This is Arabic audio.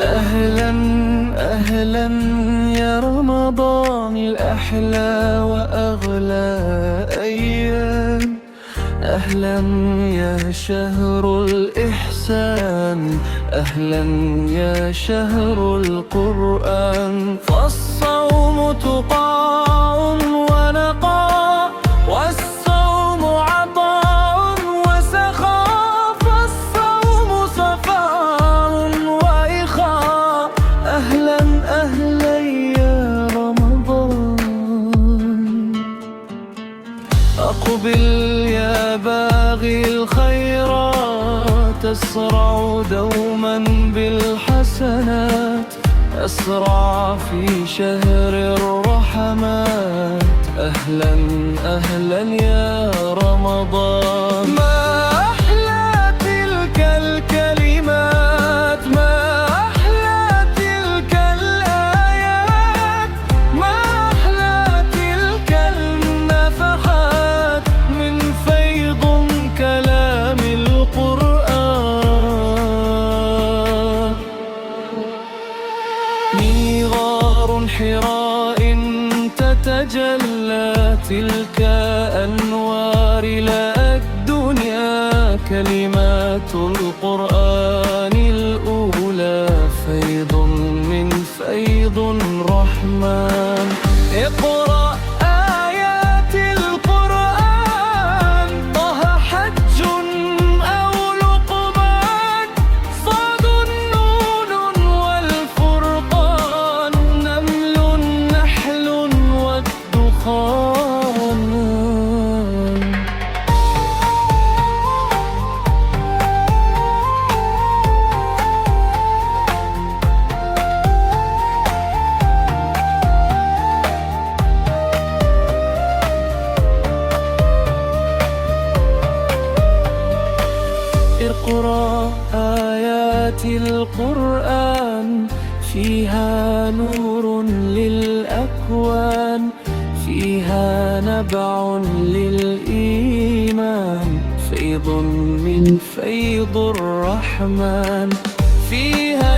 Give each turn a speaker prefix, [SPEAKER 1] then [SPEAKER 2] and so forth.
[SPEAKER 1] أهلا أهلا يا رمضان الأحلى وأغلى أيام. أهلا يا شهر الإحسان، أهلا يا شهر القرآن. فالصوم تقاء ونقاء، والصوم عطاء وسخاء، فالصوم صفاء وإخاء. أهلا أهلا يا رمضان، أقبل يا باغي الخيرات، أسرع دوما بالحسنات، أسرع في شهر الرحمات. أهلا أهلا يا رمضان. ما أحلى تلك الكلمات، ما أحلى تلك الآيات، ما أحلى تلك النفحات من فيض كلام القرآن. نيغار حراء تتجلى، تلك أنوار لا الدنيا. كلمات القرآن الأولى، فيض من فيض الرحمن. اقرأ آيات القرآن، طه حج أو لقمان، صاد نون والفرقان، نمل نحل والدخان. اقرأ آيات القرآن، فيها نور للأكوان، فيها نبع للإيمان، فيض من فيض الرحمن. فيها